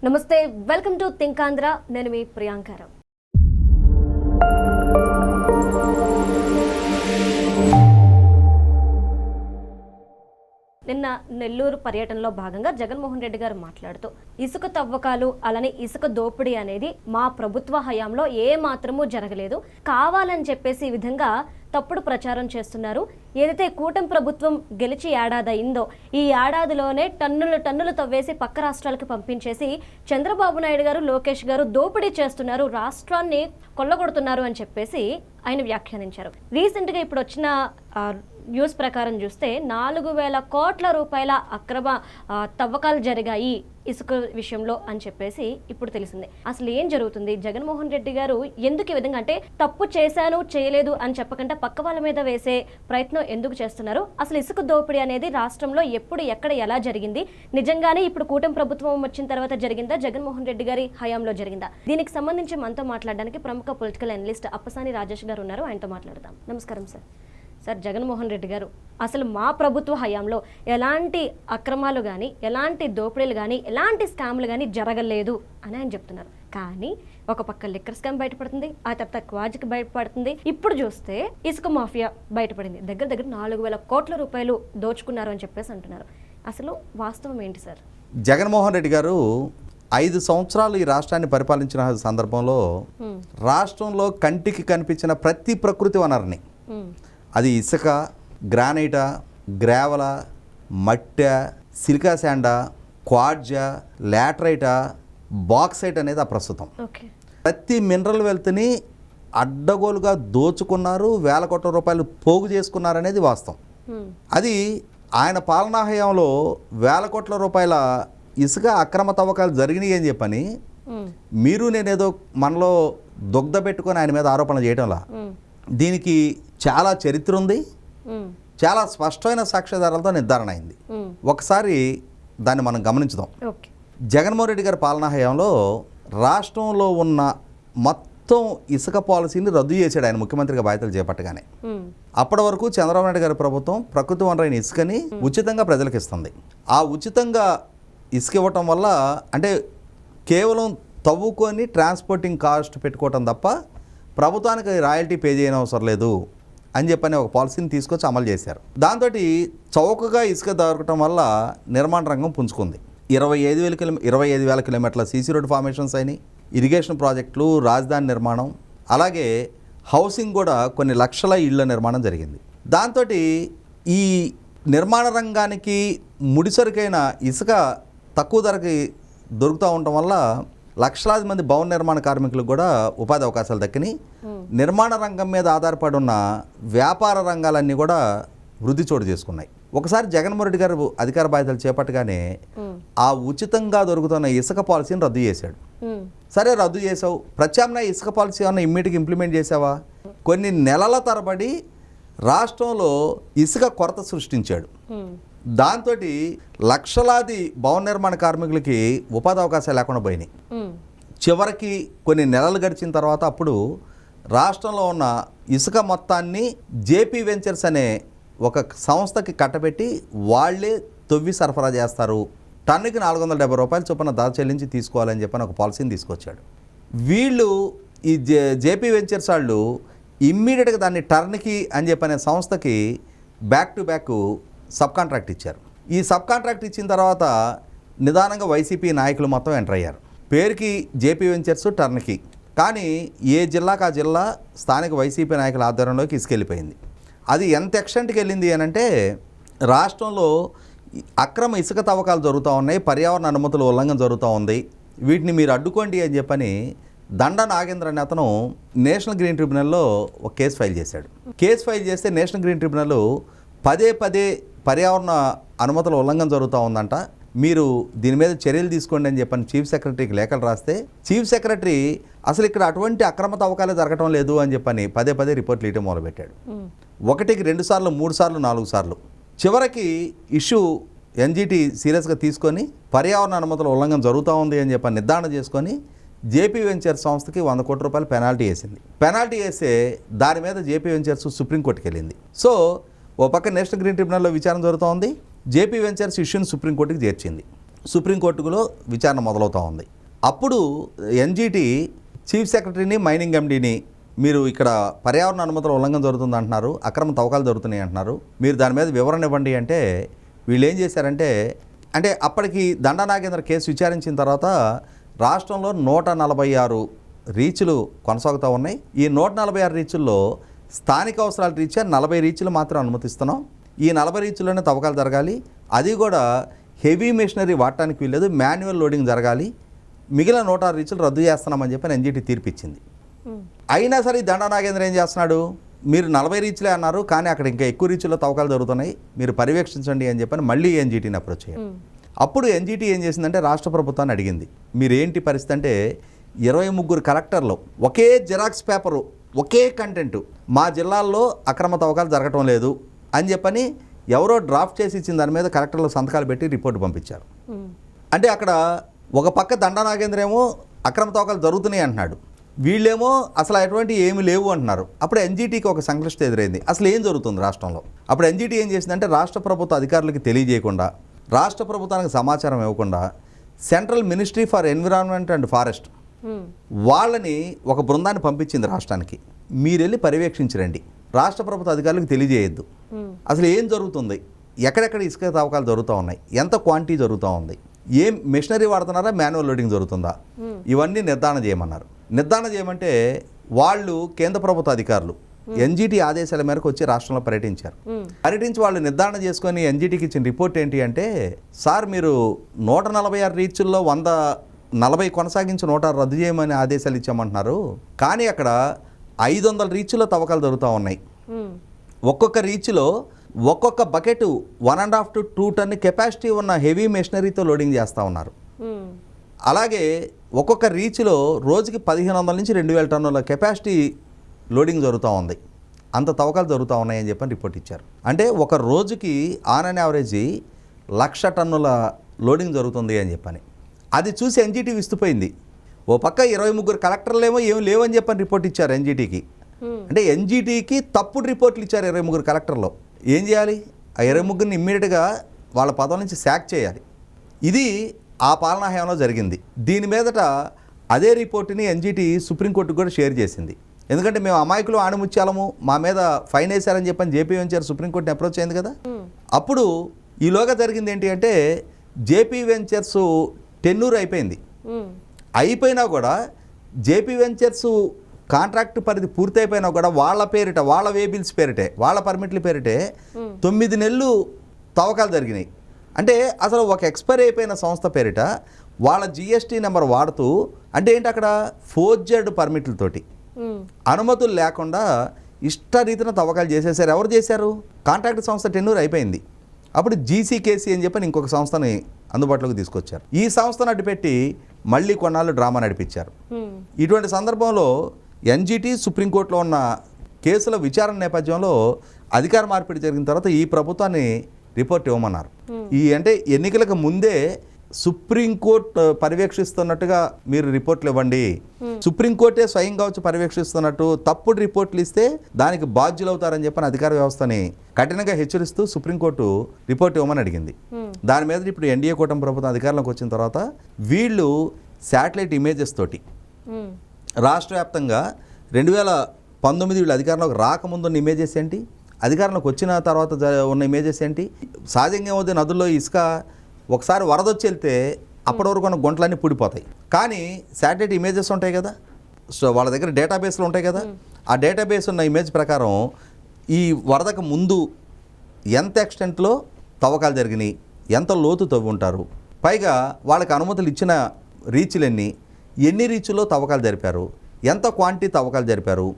నమస్తే, welcome to think Andhra. నేను మీ ప్రియాంకారావు. నిన్న నెల్లూరు పర్యటనలో భాగంగా జగన్మోహన్ రెడ్డి గారు మాట్లాడుతూ ఇసుక తవ్వకాలు అలానే ఇసుక దోపిడీ అనేది మా ప్రభుత్వ హయాంలో ఏ మాత్రమూ జరగలేదు, కావాలని చెప్పేసి ఈ విధంగా తప్పుడు ప్రచారం చేస్తున్నారు. ఏదైతే కూటమి ప్రభుత్వం గెలిచి ఏడాది అయిందో ఈ ఏడాదిలోనే టన్నులు తవ్వేసి పక్క రాష్ట్రాలకు పంపించేసి చంద్రబాబు నాయుడు గారు, లోకేష్ గారు దోపిడీ చేస్తున్నారు, రాష్ట్రాన్ని కొల్లగొడుతున్నారు అని చెప్పేసి ఆయన వ్యాఖ్యానించారు. రీసెంట్గా ఇప్పుడు వచ్చిన న్యూస్ ప్రకారం చూస్తే 4,000 కోట్ల రూపాయల అక్రమ తవ్వకాలు జరిగాయి ఇసుక విషయంలో అని చెప్పేసి ఇప్పుడు తెలిసింది. అసలు ఏం జరుగుతుంది? జగన్మోహన్ రెడ్డి గారు ఎందుకు ఈ విధంగా, అంటే తప్పు చేశాను చేయలేదు అని చెప్పకుండా పక్క వాళ్ళ మీద వేసే ప్రయత్నం ఎందుకు చేస్తున్నారు? అసలు ఇసుక దోపిడీ అనేది రాష్ట్రంలో ఎప్పుడు, ఎక్కడ, ఎలా జరిగింది? నిజంగానే ఇప్పుడు కూటమి ప్రభుత్వం వచ్చిన తర్వాత జరిగిందా, జగన్మోహన్ రెడ్డి గారి హయాంలో జరిగిందా? దీనికి సంబంధించి మనతో మాట్లాడడానికి ప్రముఖ పొలిటికల్ అనలిస్ట్ అప్పసాని రాజేష్ గారు ఉన్నారు. ఆయనతో మాట్లాడదాం. నమస్కారం సార్. సార్, జగన్మోహన్ రెడ్డి గారు అసలు మా ప్రభుత్వ హయాంలో ఎలాంటి అక్రమాలు కానీ, ఎలాంటి దోపిడీలు కానీ, ఎలాంటి స్కామ్లు కానీ జరగలేదు అని ఆయన చెప్తున్నారు. కానీ ఒక పక్క లిక్కర్ స్కామ్ బయటపడుతుంది, ఆ తర్వాత క్వాజిక్ బయటపడుతుంది, ఇప్పుడు చూస్తే ఇసుక మాఫియా బయటపడింది. దగ్గర 4,000 కోట్ల రూపాయలు దోచుకున్నారు అని చెప్పేసి అంటున్నారు. అసలు వాస్తవం ఏంటి సార్? జగన్మోహన్ రెడ్డి గారు 5 సంవత్సరాలు ఈ రాష్ట్రాన్ని పరిపాలించిన సందర్భంలో రాష్ట్రంలో కంటికి కనిపించిన ప్రతి ప్రకృతి వనరుని, అది ఇసుక, గ్రానైటా, గ్రావెల, మట్టె, సిలికా శాండా, క్వాడ్జా, లాటరైటా, బాక్సైట్ అనేది ప్రస్తుతం ప్రతి మినరల్ వెల్త్ని అడ్డగోలుగా దోచుకున్నారు, వేల కోట్ల రూపాయలు పోగు చేసుకున్నారు అనేది వాస్తవం. అది ఆయన పాలనా హయాంలో వేల కోట్ల రూపాయల ఇసుక అక్రమ తవ్వకాలు జరిగినాయి అని చెప్పని మీరు నేనేదో మనలో దుగ్ధ పెట్టుకొని ఆయన మీద ఆరోపణలు చేయడంలా. దీనికి చాలా చరిత్ర ఉంది, చాలా స్పష్టమైన సాక్ష్యాధారాలతో నిర్ధారణ అయింది. ఒకసారి దాన్ని మనం గమనించుదాం. జగన్మోహన్ రెడ్డి గారి పాలనా హయాంలో రాష్ట్రంలో ఉన్న మొత్తం ఇసుక పాలసీని రద్దు చేశాడు ఆయన ముఖ్యమంత్రిగా బాధ్యతలు చేపట్టగానే. అప్పటి వరకు చంద్రబాబు నాయుడు గారి ప్రభుత్వం ప్రకృతి వనరైన ఇసుకని ఉచితంగా ప్రజలకు ఇస్తుంది. ఆ ఉచితంగా ఇసుక ఇవ్వటం వల్ల, అంటే కేవలం తవ్వుకొని ట్రాన్స్పోర్టింగ్ కాస్ట్ పెట్టుకోవటం తప్ప ప్రభుత్వానికి రాయల్టీ పే చేయని అవసరం లేదు అని చెప్పని ఒక పాలసీని తీసుకొచ్చి అమలు చేశారు. దాంతో చౌకగా ఇసుక దొరకటం వల్ల నిర్మాణ రంగం పుంజుకుంది. 25,000 కిలోమీటర్ల సీసీ రోడ్ ఫార్మేషన్స్ అయినాయి, ఇరిగేషన్ ప్రాజెక్టులు, రాజధాని నిర్మాణం, అలాగే హౌసింగ్ కూడా కొన్ని లక్షల ఇళ్ల నిర్మాణం జరిగింది. దాంతో ఈ నిర్మాణ రంగానికి ముడిసరుకైన ఇసుక తక్కువ ధరకి దొరుకుతూ ఉండటం వల్ల లక్షలాది మంది భవన నిర్మాణ కార్మికులకు కూడా ఉపాధి అవకాశాలు దక్కినాయి. నిర్మాణ రంగం మీద ఆధారపడి ఉన్న వ్యాపార రంగాలన్నీ కూడా వృద్ధి చోటు చేసుకున్నాయి. ఒకసారి జగన్మోహన్ రెడ్డి గారు అధికార బాధ్యతలు చేపట్టగానే ఆ ఉచితంగా దొరుకుతున్న ఇసుక పాలసీని రద్దు చేశాడు. సరే, రద్దు చేసావు, ప్రత్యామ్నాయ ఇసుక పాలసీ ఏమన్నా ఇమ్మీడియట్గా ఇంప్లిమెంట్ చేసావా? కొన్ని నెలల తరబడి రాష్ట్రంలో ఇసుక కొరత సృష్టించాడు. దాంతో లక్షలాది భవన నిర్మాణ కార్మికులకి ఉపాధి అవకాశాలు లేకుండా పోయినాయి. చివరికి కొన్ని నెలలు గడిచిన తర్వాత అప్పుడు రాష్ట్రంలో ఉన్న ఇసుక మొత్తాన్ని జేపీ వెంచర్స్ అనే ఒక సంస్థకి కట్టబెట్టి వాళ్లే తవ్వి సరఫరా చేస్తారు, టన్నుకి 470 రూపాయల చొప్పున ధర చెల్లించి తీసుకోవాలని చెప్పని ఒక పాలసీని తీసుకొచ్చాడు. వీళ్ళు ఈ జేపీ వెంచర్స్ వాళ్ళు ఇమ్మీడియట్గా దాన్ని టర్న్కి అని చెప్పనే సంస్థకి back to back sub contract ఇచ్చారు. ఈ సబ్ కాంట్రాక్ట్ ఇచ్చిన తర్వాత నిదానంగా వైసీపీ నాయకులు మొత్తం ఎంటర్ అయ్యారు. పేరుకి జేపీ వెంచర్స్, టర్న్కి, కానీ ఏ జిల్లాకు ఆ జిల్లా స్థానిక వైసీపీ నాయకుల ఆధ్వర్యంలోకి ఇసుకెళ్ళిపోయింది. అది ఎంత ఎక్స్టెంట్కి వెళ్ళింది అని అంటే, రాష్ట్రంలో అక్రమ ఇసుక తవ్వకాలు జరుగుతూ ఉన్నాయి, పర్యావరణ అనుమతుల ఉల్లంఘన జరుగుతూ ఉంది, వీటిని మీరు అడ్డుకోండి అని చెప్పని దండ నాగేంద్ర అనే అతను నేషనల్ గ్రీన్ ట్రిబ్యునల్లో ఒక కేసు ఫైల్ చేశాడు. కేసు ఫైల్ చేస్తే నేషనల్ గ్రీన్ ట్రిబ్యునల్ పదే పర్యావరణ అనుమతుల ఉల్లంఘన జరుగుతూ ఉందంట, మీరు దీని మీద చర్యలు తీసుకోండి అని చెప్పని చీఫ్ సెక్రటరీకి లేఖలు రాస్తే, చీఫ్ సెక్రటరీ అసలు ఇక్కడ అటువంటి అక్రమ తవ్వకాలే జరగటం లేదు అని చెప్పని పదే రిపోర్ట్లు ఇవ్వడం మొదలుపెట్టాడు. 1కి 2 సార్లు, 3 సార్లు, 4 సార్లు. చివరికి ఇష్యూ ఎన్జీటీ సీరియస్గా తీసుకొని పర్యావరణ అనుమతుల ఉల్లంఘన జరుగుతూ ఉంది అని చెప్పని నిర్ధారణ చేసుకొని జేపీ వెంచర్స్ సంస్థకి 100 కోట్ల రూపాయలు పెనాల్టీ వేసింది. పెనాల్టీ వేస్తే దాని మీద జేపీ వెంచర్స్ సుప్రీంకోర్టుకి వెళ్ళింది. సో ఓ పక్క నేషనల్ గ్రీన్ ట్రిబ్యునల్లో విచారణ జరుగుతోంది, జేపీ వెంచర్స్ ఇష్యూని సుప్రీంకోర్టుకి చేర్చింది. సుప్రీంకోర్టులో విచారణ మొదలవుతూ ఉంది. అప్పుడు ఎన్జిటి చీఫ్ సెక్రటరీని మైనింగ్ ఎండీని మీరు ఇక్కడ పర్యావరణ అనుమతుల ఉల్లంఘన జరుగుతుంది అంటున్నారు, అక్రమ తవ్వకాలు జరుగుతున్నాయి అంటున్నారు, మీరు దాని మీద వివరణ ఇవ్వండి అంటే వీళ్ళు ఏం చేశారంటే, అంటే అప్పటికి దండా నాగేంద్ర కేసు విచారించిన తర్వాత రాష్ట్రంలో 146 రీచ్లు కొనసాగుతూ ఉన్నాయి. ఈ 146 రీచుల్లో స్థానిక అవసరాల రీత్యా 40 రీచ్లు మాత్రం అనుమతిస్తున్నాం. ఈ 40 రీచ్లోనే తవ్వకాలు జరగాలి, అది కూడా హెవీ మెషినరీ వాడటానికి వీల్లేదు, మాన్యువల్ లోడింగ్ జరగాలి, మిగిలిన 106 రీచ్లు రద్దు చేస్తున్నామని చెప్పి ఎన్జిటి తీర్పిచ్చింది. అయినా సరే దండా నాగేంద్ర ఏం చేస్తున్నాడు, మీరు 40 రీచ్లే అన్నారు కానీ అక్కడ ఇంకా ఎక్కువ రీచ్లో తవ్వకాలు జరుగుతున్నాయి, మీరు పర్యవేక్షించండి అని చెప్పని మళ్ళీ ఎన్జిటిని అప్రోచ్ అయ్యారు. అప్పుడు ఎన్జిటి ఏం చేసిందంటే రాష్ట్ర ప్రభుత్వాన్ని అడిగింది, మీరేంటి పరిస్థితి అంటే 23 కలెక్టర్లు ఒకే జిరాక్స్ పేపరు ఒకే కంటెంట్ మా జిల్లాల్లో అక్రమ తవ్వకాలు జరగటం లేదు అని చెప్పని ఎవరో డ్రాఫ్ట్ చేసి ఇచ్చిన దాని మీద కలెక్టర్లు సంతకాలు పెట్టి రిపోర్ట్ పంపించారు. అంటే అక్కడ ఒక పక్క దండా నాగేంద్ర ఏమో అక్రమ తవ్వకాలు జరుగుతున్నాయి అంటున్నాడు, వీళ్ళేమో అసలు అటువంటి ఏమి లేవు అంటున్నారు. అప్పుడు ఎన్జిటికి ఒక సంక్లిష్టత ఎదురైంది, అసలు ఏం జరుగుతుంది రాష్ట్రంలో. అప్పుడు ఎన్జిటి ఏం చేసిందంటే రాష్ట్ర ప్రభుత్వ అధికారులకి తెలియజేయకుండా, రాష్ట్ర ప్రభుత్వానికి సమాచారం ఇవ్వకుండా central ministry for environment and forest వాళ్ళని ఒక బృందాన్ని పంపించింది రాష్ట్రానికి. మీరు వెళ్ళి పర్యవేక్షించరండి, రాష్ట్ర ప్రభుత్వ అధికారులకు తెలియజేయద్దు అసలు ఏం జరుగుతుంది, ఎక్కడెక్కడ ఇసుక తవ్వకాలు జరుగుతూ ఉన్నాయి, ఎంత క్వాంటిటీ జరుగుతూ ఉంది, ఏం మెషినరీ వాడుతున్నారా, మాన్యువల్ లోడింగ్ జరుగుతుందా, ఇవన్నీ నిర్ధారణ చేయమన్నారు. నిర్ధారణ చేయమంటే వాళ్ళు కేంద్ర ప్రభుత్వ అధికారులు ఎన్జిటి ఆదేశాల మేరకు వచ్చి రాష్ట్రంలో పర్యటించారు. పర్యటించి వాళ్ళు నిర్ధారణ చేసుకొని ఎన్జిటికి ఇచ్చిన రిపోర్ట్ ఏంటి అంటే, సార్ మీరు 146 రీచ్ల్లో 140 కొనసాగించి 106 రద్దు చేయమని ఆదేశాలు ఇచ్చామంటున్నారు, కానీ అక్కడ 500 రీచ్లో తవ్వకాలు జరుగుతూ ఉన్నాయి. ఒక్కొక్క రీచ్లో ఒక్కొక్క బకెట్ 1.5 to 2 టన్ కెపాసిటీ ఉన్న హెవీ మెషినరీతో లోడింగ్ చేస్తూ ఉన్నారు. అలాగే ఒక్కొక్క రీచ్లో రోజుకి 1500 నుంచి 2000 టన్నుల కెపాసిటీ లోడింగ్ జరుగుతూ ఉంది. అంత తవ్వకాలు జరుగుతూ ఉన్నాయని చెప్పని రిపోర్ట్ ఇచ్చారు. అంటే ఒక రోజుకి ఆన్ అండ్ యావరేజీ 1,00,000 టన్నుల లోడింగ్ జరుగుతుంది అని చెప్పని. అది చూసి ఎన్జిటి విస్తుపోయింది. ఓ పక్క 23 కలెక్టర్లేమో ఏం లేవని చెప్పని రిపోర్ట్ ఇచ్చారు ఎన్జిటికి. అంటే ఎన్జిటికి తప్పుడు రిపోర్ట్లు ఇచ్చారు 23 కలెక్టర్లో. ఏం చేయాలి, ఆ 23ని ఇమ్మీడియట్గా వాళ్ళ పదవి నుంచి శాక్ చేయాలి. ఇది ఆ పాలనా హయాంలో జరిగింది. దీని మీదట అదే రిపోర్టుని ఎన్జిటి సుప్రీంకోర్టుకు కూడా షేర్ చేసింది. ఎందుకంటే మేము అమాయకులు ఆణిముత్యాలము, మా మీద ఫైన్ వేశారని చెప్పని జేపీ వెంచర్ సుప్రీంకోర్టుని అప్రోచ్ అయింది కదా. అప్పుడు ఈలోగా జరిగింది ఏంటి అంటే, జేపీ వెంచర్స్ టెన్నూర్ అయిపోయింది. అయిపోయినా కూడా జేపీ వెంచర్స్ కాంట్రాక్ట్ పరిధి పూర్తయిపోయినా కూడా వాళ్ళ పేరిట, వాళ్ళ వేబిల్స్ పేరిటే, వాళ్ళ పర్మిట్ల పేరిటే 9 నెలలు తవ్వకాలు జరిగినాయి. అంటే అసలు ఒక ఎక్స్పైర్ అయిపోయిన సంస్థ పేరిట వాళ్ళ జిఎస్టీ నెంబర్ వాడుతూ, అంటే ఏంటి అక్కడ ఫోర్జర్డ్ పర్మిట్లతోటి అనుమతులు లేకుండా ఇష్టరీతిన తవ్వకాలు చేసేసారు. ఎవరు చేశారు? కాంట్రాక్ట్ సంస్థ టెన్నూర్ అయిపోయింది. అప్పుడు జీసీకేసీ అని చెప్పని ఇంకొక సంస్థని అందుబాటులోకి తీసుకొచ్చారు. ఈ సంస్థను అడ్డుపెట్టి మళ్ళీ కొన్నాళ్ళు డ్రామా నడిపించారు. ఇటువంటి సందర్భంలో ఎన్జిటి సుప్రీంకోర్టులో ఉన్న కేసుల విచారణ నేపథ్యంలో అధికార మార్పిడి జరిగిన తర్వాత ఈ ప్రభుత్వాన్ని రిపోర్ట్ ఇవ్వమన్నారు. ఈ అంటే ఎన్నికలకు ముందే సుప్రీంకోర్టు పర్యవేక్షిస్తున్నట్టుగా మీరు రిపోర్ట్లు ఇవ్వండి, సుప్రీంకోర్టే స్వయంగా వచ్చి పర్యవేక్షిస్తున్నట్టు తప్పుడు రిపోర్ట్లు ఇస్తే దానికి బాధ్యులు అవుతారని చెప్పని అధికార వ్యవస్థని కఠినంగా హెచ్చరిస్తూ సుప్రీంకోర్టు రిపోర్ట్ ఇవ్వమని అడిగింది. దాని మీద ఇప్పుడు ఎన్డీఏ కూటమి ప్రభుత్వం అధికారంలోకి వచ్చిన తర్వాత వీళ్ళు శాటిలైట్ ఇమేజెస్ తోటి రాష్ట్ర వ్యాప్తంగా 2019 వీళ్ళు అధికారంలోకి రాకముందు ఉన్న ఇమేజెస్ ఏంటి, అధికారంలోకి వచ్చిన తర్వాత ఉన్న ఇమేజెస్ ఏంటి. సహజంగా ఏమవుతుంది, నదుల్లో ఇసుక ఒకసారి వరద వచ్చి వెళ్తే అప్పటి వరకు ఉన్న గుంటలన్నీ పూడిపోతాయి. కానీ శాటిలైట్ ఇమేజెస్ ఉంటాయి కదా, సో వాళ్ళ దగ్గర డేటాబేస్లు ఉంటాయి కదా, ఆ డేటాబేస్ ఉన్న ఇమేజ్ ప్రకారం ఈ వరదకు ముందు ఎంత ఎక్స్టెంట్లో తవ్వకాలు జరిగినాయి, ఎంత లోతు తవ్వి ఉంటారు, పైగా వాళ్ళకి అనుమతులు ఇచ్చిన రీచ్లన్నీ, ఎన్ని రీచ్లో తవ్వకాలు జరిపారు, ఎంత క్వాంటిటీ తవ్వకాలు జరిపారు,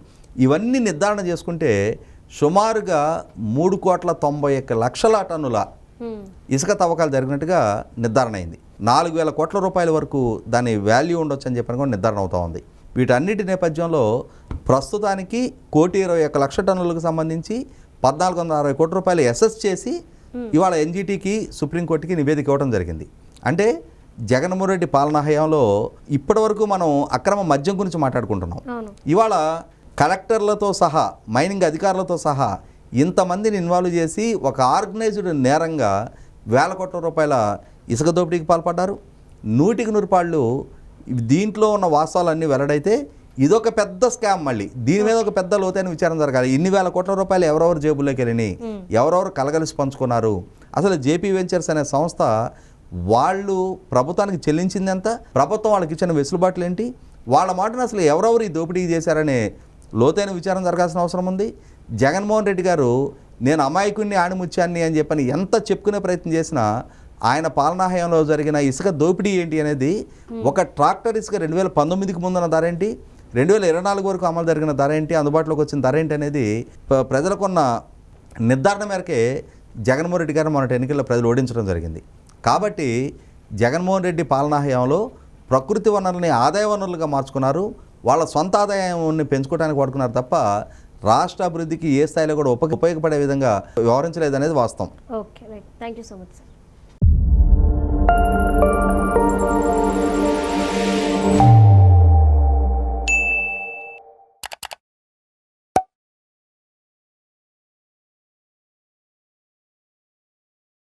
ఇవన్నీ నిర్ధారణ చేసుకుంటే సుమారుగా 3,91,00,000 టన్నుల ఇసుక తవ్వకాలు జరిగినట్టుగా నిర్ధారణ అయింది. 4,000 కోట్ల రూపాయల వరకు దాని వాల్యూ ఉండొచ్చు అని చెప్పని కూడా నిర్ధారణ అవుతూ ఉంది. వీటన్నిటి నేపథ్యంలో ప్రస్తుతానికి 1,21,00,000 టన్నులకు సంబంధించి 1,460 కోట్ల రూపాయలు అసెస్ చేసి ఇవాళ ఎన్జిటికి సుప్రీంకోర్టుకి నివేదిక ఇవ్వడం జరిగింది. అంటే జగన్మోహన్ రెడ్డి పాలనా హయాంలో ఇప్పటి వరకు మనం అక్రమ మద్యం గురించి మాట్లాడుకుంటున్నాం. ఇవాళ కలెక్టర్లతో సహా, మైనింగ్ అధికారులతో సహా ఇంతమందిని ఇన్వాల్వ్ చేసి ఒక ఆర్గనైజ్డ్ నేరంగా వేల కోట్ల రూపాయల ఇసుక దోపిడీకి పాల్పడ్డారు. 100% దీంట్లో ఉన్న వాస్తవాలన్నీ వెల్లడైతే ఇదొక పెద్ద స్కామ్. మళ్ళీ దీని మీద ఒక పెద్ద లోతైన విచారణ జరగాలి. ఇన్ని వేల కోట్ల రూపాయలు ఎవరెవరు జేబుల్లోకి వెళ్ళినాయి, ఎవరెవరు కలగలిసి పంచుకున్నారు, అసలు జేపీ వెంచర్స్ అనే సంస్థ వాళ్ళు ప్రభుత్వానికి చెల్లించింది ఎంత, ప్రభుత్వం వాళ్ళకి ఇచ్చిన వెసులుబాట్లు ఏంటి, వాళ్ళ మాటను అసలు ఎవరెవరు ఈ దోపిడీ చేశారనే లోతైన విచారణ జరగాల్సిన అవసరం ఉంది. జగన్మోహన్ రెడ్డి గారు నేను అమాయకుడిని ఆణిముత్యాన్ని అని చెప్పని ఎంత చెప్పుకునే ప్రయత్నం చేసినా ఆయన పాలనా హయాంలో జరిగిన ఇసుక దోపిడీ ఏంటి అనేది, ఒక ట్రాక్టర్ ఇసుక 2019కి ముందున్న ధర ఏంటి, 2024 వరకు అమలు జరిగిన ధర ఏంటి, అందుబాటులోకి వచ్చిన ధర ఏంటి అనేది ప్రజలకున్న నిర్ధారణ మేరకే జగన్మోహన్ రెడ్డి గారు మొన్నటి ఎన్నికల్లో ప్రజలు ఓడించడం జరిగింది. కాబట్టి జగన్మోహన్ రెడ్డి పాలనా హయాంలో ప్రకృతి వనరులని ఆదాయ వనరులుగా మార్చుకున్నారు, వాళ్ళ సొంత ఆదాయాన్ని పెంచుకోవడానికి వాడుకున్నారు తప్ప రాష్ట్ర అభివృద్ధికి ఏ స్థాయిలో కూడా ఉపయోగపడే విధంగా వ్యవహరించలేదు అనేది వాస్తవం. Okay, right. Thank you so much sir.